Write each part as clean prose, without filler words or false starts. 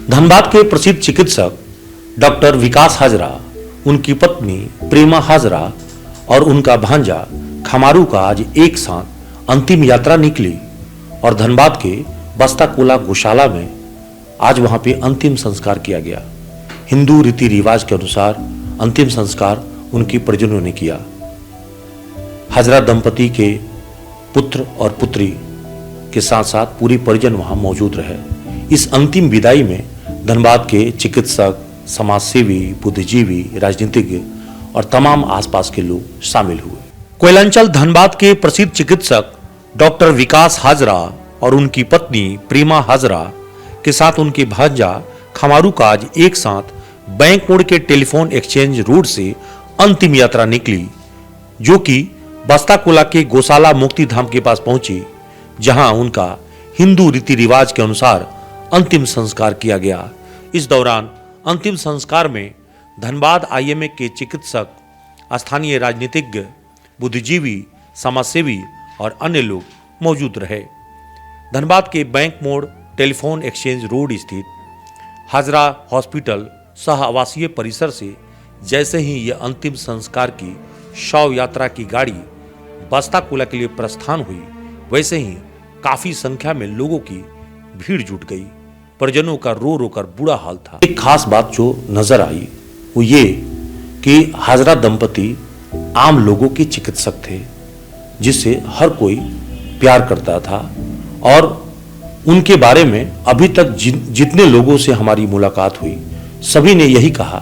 धनबाद के प्रसिद्ध चिकित्सक डॉक्टर विकास हाजरा, उनकी पत्नी प्रेमा हाजरा और उनका भांजा खमारू का आज एक साथ अंतिम यात्रा निकली और धनबाद के बस्ता कोला गौशाला में आज वहां पे अंतिम संस्कार किया गया। हिंदू रीति रिवाज के अनुसार अंतिम संस्कार उनकी परिजनों ने किया। हाजरा दंपति के पुत्र और पुत्री के साथ साथ पूरी परिजन वहां मौजूद रहे। इस अंतिम विदाई में धनबाद के चिकित्सक, समाजसेवी, बुद्धिजीवी, राजनीतिज्ञ और तमाम आसपास के लोग शामिल हुए। कोयलांचल धनबाद के प्रसिद्ध चिकित्सक डॉक्टर विकास हाजरा और उनकी पत्नी प्रेमा हाजरा के साथ उनके भांजा खमारू का आज एक साथ बैंक मोड़ के टेलीफोन एक्सचेंज रोड से अंतिम यात्रा निकली, जो कि बस्ता कोला के गौशाला मुक्ति धाम के पास पहुंची, जहां उनका हिंदू रीति रिवाज के अनुसार अंतिम संस्कार किया गया। इस दौरान अंतिम संस्कार में धनबाद आईएमए के चिकित्सक, स्थानीय राजनीतिज्ञ, बुद्धिजीवी, समाजसेवी और अन्य लोग मौजूद रहे। धनबाद के बैंक मोड़ टेलीफोन एक्सचेंज रोड स्थित हाजरा हॉस्पिटल सह आवासीय परिसर से जैसे ही यह अंतिम संस्कार की शव यात्रा की गाड़ी बस्ता कोला के लिए प्रस्थान हुई, वैसे ही काफी संख्या में लोगों की भीड़ जुट गई। परिजनों का रो रो कर बुरा हाल था। एक खास बात जो नजर आई वो ये कि हाजरा दंपति आम लोगों के चिकित्सक थे, जिससे हर कोई प्यार करता था और उनके बारे में अभी तक जितने लोगों से हमारी मुलाकात हुई, सभी ने यही कहा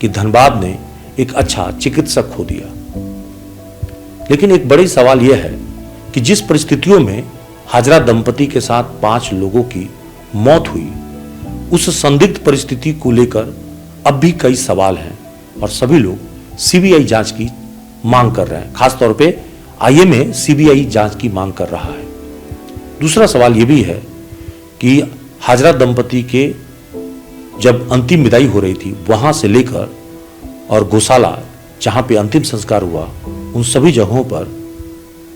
कि धनबाद ने एक अच्छा चिकित्सक खो दिया। लेकिन एक बड़ी सवाल यह है कि जिस परिस्थितियों में हाजरा दंपति के साथ 5 लोगों की मौत हुई, उस संदिग्ध परिस्थिति को लेकर अब भी कई सवाल हैं और सभी लोग सीबीआई जांच की मांग कर रहे हैं। खासतौर पे आईएमए सीबीआई जांच की मांग कर रहा है। दूसरा सवाल यह भी है कि हाजरा दंपति के जब अंतिम विदाई हो रही थी, वहां से लेकर और गौशाला जहां पे अंतिम संस्कार हुआ, उन सभी जगहों पर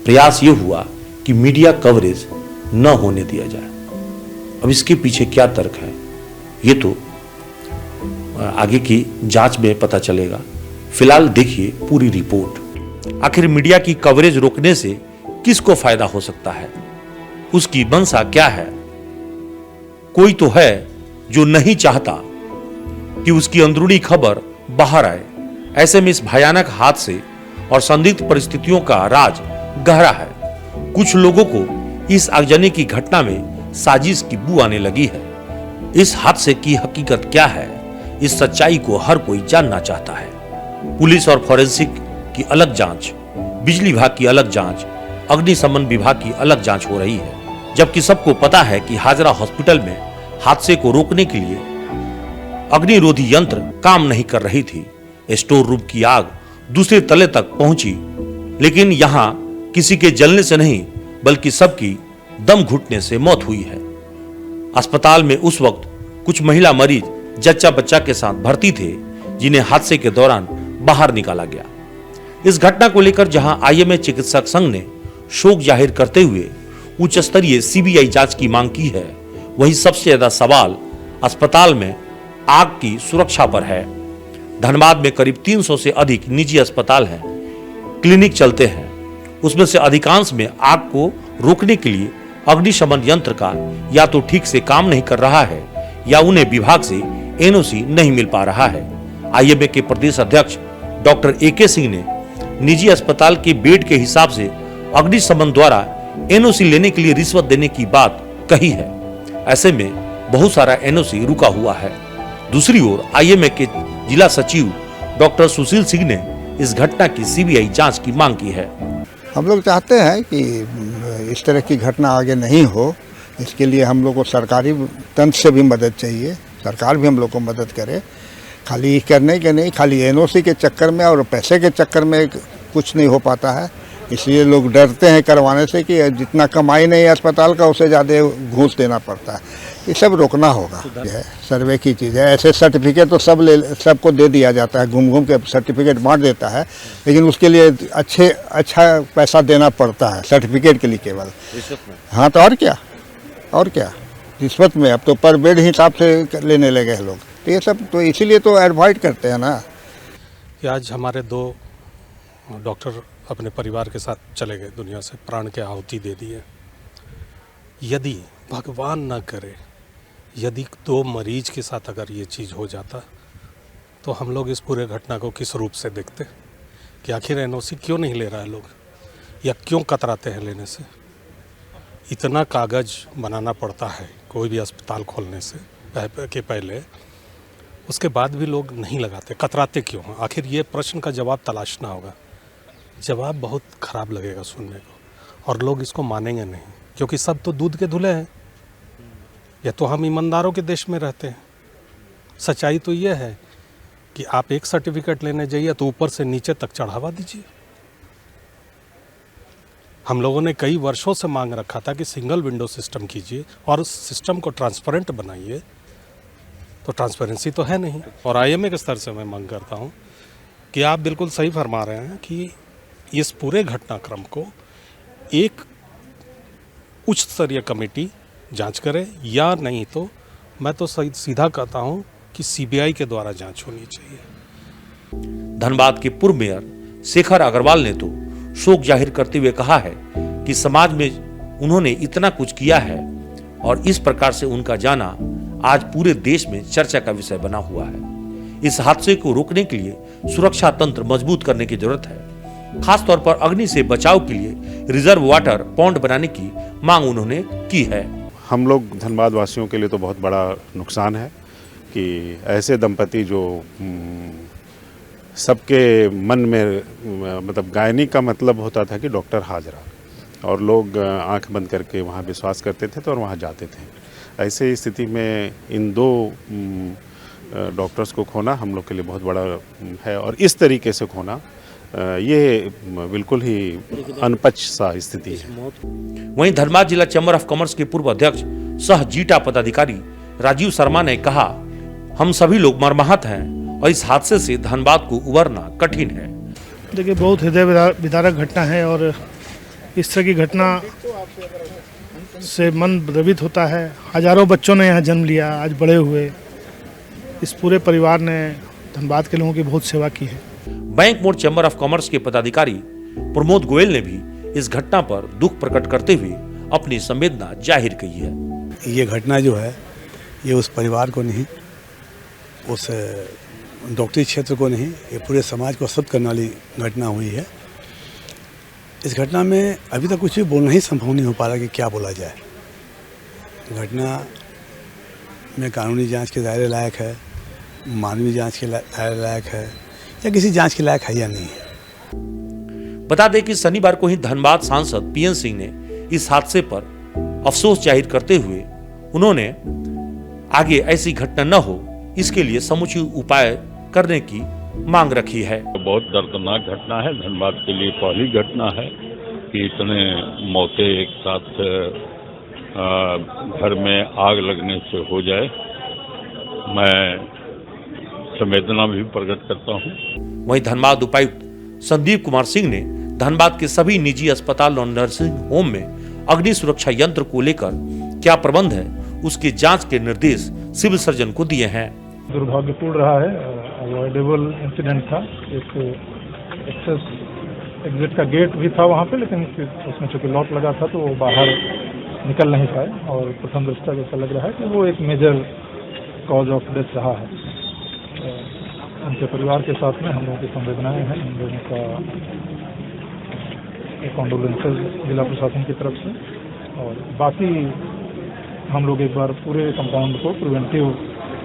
प्रयास यह हुआ कि मीडिया कवरेज न होने दिया जाए। अब इसके पीछे क्या तर्क है, ये तो आगे की जांच में पता चलेगा। फिलहाल देखिए पूरी रिपोर्ट। आखिर मीडिया की कवरेज रोकने से किसको फायदा हो सकता है, उसकी मंशा क्या है? कोई तो है जो नहीं चाहता कि उसकी अंदरूनी खबर बाहर आए। ऐसे में इस भयानक हादसे और संदिग्ध परिस्थितियों का राज गहरा है। कुछ लोगों को इस आगजनी की घटना में साजिश की बू आने लगी है। इस हादसे की हकीकत क्या है, इस सच्चाई को हर कोई जानना चाहता है। पुलिस और फॉरेंसिक की अलग जांच, बिजली विभाग की अलग जांच, अग्निशमन विभाग की अलग जांच हो रही है, जबकि सबको पता है कि हाजरा हॉस्पिटल में हादसे को रोकने के लिए अग्निरोधी यंत्र काम नहीं कर रही थी। स्टोर रूम की आग दूसरे तले तक पहुंची, लेकिन यहां किसी के जलने से नहीं बल्कि सबकी दम घुटने से मौत हुई है। अस्पताल में उस वक्त कुछ महिला मरीज जच्चा बच्चा के साथ भर्ती थे, जिन्हें हादसे के दौरान बाहर निकाला गया। इस घटना को लेकर जहां आईएमए चिकित्सक संघ ने शोक जाहिर करते हुए उच्च स्तरीय सीबीआई जांच की मांग की है, वहीं सबसे ज्यादा सवाल अस्पताल में आग की सुरक्षा पर है। धनबाद में करीब 300 से अधिक निजी अस्पताल हैं, क्लिनिक चलते हैं। उसमें से अधिकांश में आग को रोकने के लिए अग्निशमन यंत्र का या तो ठीक से काम नहीं कर रहा है या उन्हें विभाग से एनओसी नहीं मिल पा रहा है। आईएमए के प्रदेश अध्यक्ष डॉक्टर AK सिंह ने निजी अस्पताल के बेड के हिसाब से अग्निशमन द्वारा एनओसी लेने के लिए रिश्वत देने की बात कही है। ऐसे में बहुत सारा एनओसी रुका हुआ है। दूसरी ओर आईएमए के जिला सचिव डॉक्टर सुशील सिंह ने इस घटना की सीबीआई जांच की मांग की है। हम लोग चाहते हैं कि इस तरह की घटना आगे नहीं हो। इसके लिए हम लोग को सरकारी तंत्र से भी मदद चाहिए, सरकार भी हम लोग को मदद करे। खाली करने के नहीं, खाली एनओसी के चक्कर में और पैसे के चक्कर में कुछ नहीं हो पाता है। इसलिए लोग डरते हैं करवाने से कि जितना कमाई नहीं है अस्पताल का, उससे ज़्यादा घूस देना पड़ता है। ये सब रोकना होगा। सर्वे की चीज़ है। ऐसे सर्टिफिकेट तो सबको दे दिया जाता है, घूम घूम के सर्टिफिकेट बांट देता है, लेकिन उसके लिए अच्छा पैसा देना पड़ता है सर्टिफिकेट के लिए केवल। हाँ, तो और क्या रिश्वत में, अब तो पर बेड हिसाब से लेने लगे हैं लोग। तो ये सब तो इसीलिए तो एडवाइड करते हैं ना। कि आज हमारे 2 डॉक्टर अपने परिवार के साथ चले गए दुनिया से, प्राण की आहुति दे दी है। यदि भगवान न करे, यदि 2 मरीज के साथ अगर ये चीज़ हो जाता तो हम लोग इस पूरे घटना को किस रूप से देखते कि आखिर एनओसी क्यों नहीं ले रहा है लोग, या क्यों कतराते हैं लेने से। इतना कागज़ बनाना पड़ता है कोई भी अस्पताल खोलने से के पहले, उसके बाद भी लोग नहीं लगाते, कतराते क्यों हैं? आखिर ये प्रश्न का जवाब तलाशना होगा। जवाब बहुत ख़राब लगेगा सुनने को, और लोग इसको मानेंगे नहीं, क्योंकि सब तो दूध के धुले हैं। या तो हम ईमानदारों के देश में रहते हैं। सच्चाई तो ये है कि आप एक सर्टिफिकेट लेने जाइए तो ऊपर से नीचे तक चढ़ावा दीजिए। हम लोगों ने कई वर्षों से मांग रखा था कि सिंगल विंडो सिस्टम कीजिए और उस सिस्टम को ट्रांसपेरेंट बनाइए, तो ट्रांसपेरेंसी तो है नहीं। और आईएमए के स्तर से मैं मांग करता हूँ कि आप बिल्कुल सही फरमा रहे हैं कि इस पूरे घटनाक्रम को एक उच्च स्तरीय कमेटी जांच करे, या नहीं तो मैं तो सीधा कहता हूँ कि सीबीआई के द्वारा जांच होनी चाहिए। धनबाद के पूर्व मेयर शेखर अग्रवाल ने तो शोक जाहिर करते हुए कहा है कि समाज में उन्होंने इतना कुछ किया है और इस प्रकार से उनका जाना आज पूरे देश में चर्चा का विषय बना हुआ है। इस हादसे को रोकने के लिए सुरक्षा तंत्र मजबूत करने की जरूरत है। खासतौर पर अग्नि से बचाव के लिए रिजर्व वाटर पॉन्ड बनाने की मांग उन्होंने की है। हम लोग धनबाद वासियों के लिए तो बहुत बड़ा नुकसान है कि ऐसे दंपति जो सबके मन में मतलब गायनी का मतलब होता था कि डॉक्टर हाजरा, और लोग आंख बंद करके वहाँ विश्वास करते थे तो और वहाँ जाते थे। ऐसे स्थिति में इन 2 डॉक्टर्स को खोना हम लोग के लिए बहुत बड़ा है, और इस तरीके से खोना ये बिल्कुल ही अनपच सा स्थिति है। वहीं धनबाद जिला चैम्बर ऑफ कॉमर्स के पूर्व अध्यक्ष सह जीटा पदाधिकारी राजीव शर्मा ने कहा, हम सभी लोग मर्माहत हैं और इस हादसे से धनबाद को उबरना कठिन है। देखिए, बहुत हृदय विदारक घटना है और इस तरह की घटना से मन द्रवित होता है। हजारों बच्चों ने यहाँ जन्म लिया, आज बड़े हुए। इस पूरे परिवार ने धनबाद के लोगों की बहुत सेवा की है। बैंक मोड़ चैम्बर ऑफ कॉमर्स के पदाधिकारी प्रमोद गोयल ने भी इस घटना पर दुख प्रकट करते हुए अपनी संवेदना जाहिर की है। ये घटना जो है ये उस परिवार को नहीं, उस डॉक्टरी क्षेत्र को नहीं, ये पूरे समाज को अस्तव्यस्त करने वाली घटना हुई है। इस घटना में अभी तक कुछ भी बोलना ही संभव नहीं हो पा रहा कि क्या बोला जाए। घटना में कानूनी जांच के दायरे लायक है, मानवीय जांच के दायरे लायक है, या किसी जांच के लायक है या नहीं है। बता दें कि शनिवार को ही धनबाद सांसद पीएन सिंह ने इस हादसे पर अफसोस जाहिर करते हुए उन्होंने आगे ऐसी घटना न हो इसके लिए समुचित उपाय करने की मांग रखी है। बहुत दर्दनाक घटना है, धनबाद के लिए पहली घटना है कि इतने मौतें एक साथ घर में आग लगने से हो जाए। मैं संवेदना भी प्रकट करता हूँ। वहीं धनबाद उपायुक्त संदीप कुमार सिंह ने धनबाद के सभी निजी अस्पताल और नर्सिंग होम में अग्नि सुरक्षा यंत्र को लेकर क्या प्रबंध है उसकी जांच के निर्देश सिविल सर्जन को दिए हैं। दुर्भाग्यपूर्ण रहा है, अवॉइडेबल इंसिडेंट था। एक एक्सेस एग्जिट का गेट भी था वहाँ पे, लेकिन उसमें चूंकि लॉक लगा था तो वो बाहर निकल नहीं पाए, और प्रथम दृष्टया ऐसा लग रहा है कि वो एक मेजर कॉज ऑफ डेथ रहा है। उनके परिवार के साथ में हम लोगों की संवेदनाएं हैं, हम लोगों का कॉन्डोलेंसेज जिला प्रशासन की तरफ से, और बाकी हम लोग एक बार पूरे कंपाउंड को प्रिवेंटिव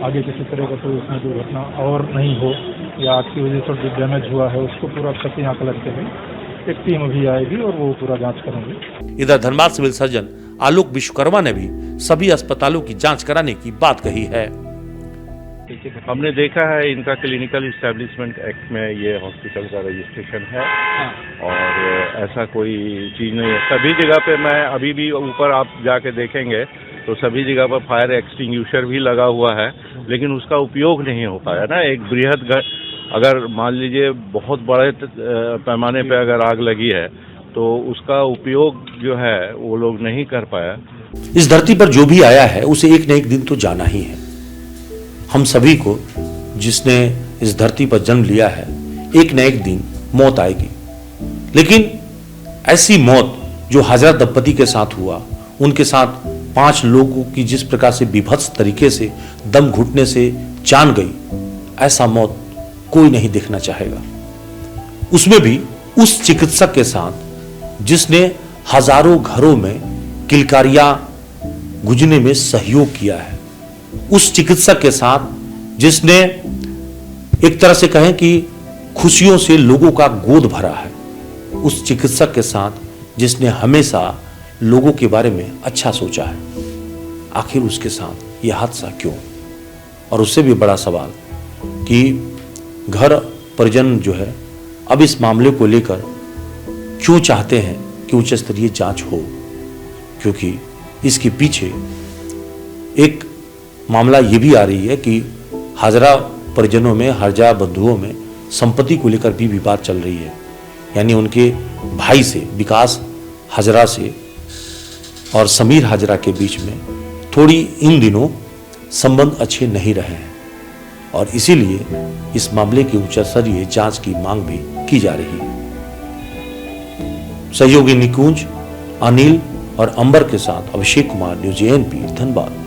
आगे किसी तरह का कोई उसमें दुर्घटना और नहीं हो, या आग की वजह से जो डैमेज हुआ है उसको पूरा क्षति आकलन के लिए एक टीम अभी आएगी और वो पूरा जांच करेंगे। इधर धनबाद सिविल सर्जन आलोक विश्वकर्मा ने भी सभी अस्पतालों की जांच कराने की बात कही है। हमने देखा है इनका क्लिनिकल इस्टेब्लिशमेंट एक्ट में ये हॉस्पिटल का रजिस्ट्रेशन है, और ऐसा कोई चीज़ नहीं है। सभी जगह पे मैं अभी भी ऊपर आप जाके देखेंगे तो सभी जगह पर फायर एक्सटिंग्विशर भी लगा हुआ है, लेकिन उसका उपयोग नहीं हो पाया ना। एक बृहद अगर मान लीजिए बहुत बड़े पैमाने पे अगर आग लगी है तो उसका उपयोग जो है वो लोग नहीं कर पाया। इस धरती पर जो भी आया है उसे एक न एक दिन तो जाना ही है। हम सभी को, जिसने इस धरती पर जन्म लिया है, एक न एक दिन मौत आएगी। लेकिन ऐसी मौत जो हाजरा दंपति के साथ हुआ, उनके साथ 5 लोगों की जिस प्रकार से विभत्स तरीके से दम घुटने से जान गई, ऐसा मौत कोई नहीं देखना चाहेगा। उसमें भी उस चिकित्सक के साथ जिसने हजारों घरों में किलकारियां गुजरने में सहयोग किया है, उस चिकित्सक के साथ जिसने एक तरह से कहें कि खुशियों से लोगों का गोद भरा है, उस चिकित्सक के साथ जिसने हमेशा लोगों के बारे में अच्छा सोचा है, आखिर उसके साथ यह हादसा क्यों? और उससे भी बड़ा सवाल कि घर परिजन जो है अब इस मामले को लेकर क्यों चाहते हैं कि उच्च स्तरीय जांच हो, क्योंकि इसके पीछे एक मामला ये भी आ रही है कि हाजरा परिजनों में, हाजरा बंधुओं में संपत्ति को लेकर भी विवाद चल रही है। यानी उनके भाई से, विकास हाजरा से और समीर हाजरा के बीच में थोड़ी इन दिनों संबंध अच्छे नहीं रहे हैं और इसीलिए इस मामले की उच्च स्तरीय जांच की मांग भी की जा रही है। सहयोगी निकुंज, अनिल और अंबर के साथ अभिषेक कुमार, न्यूज़ ANP, धनबाद।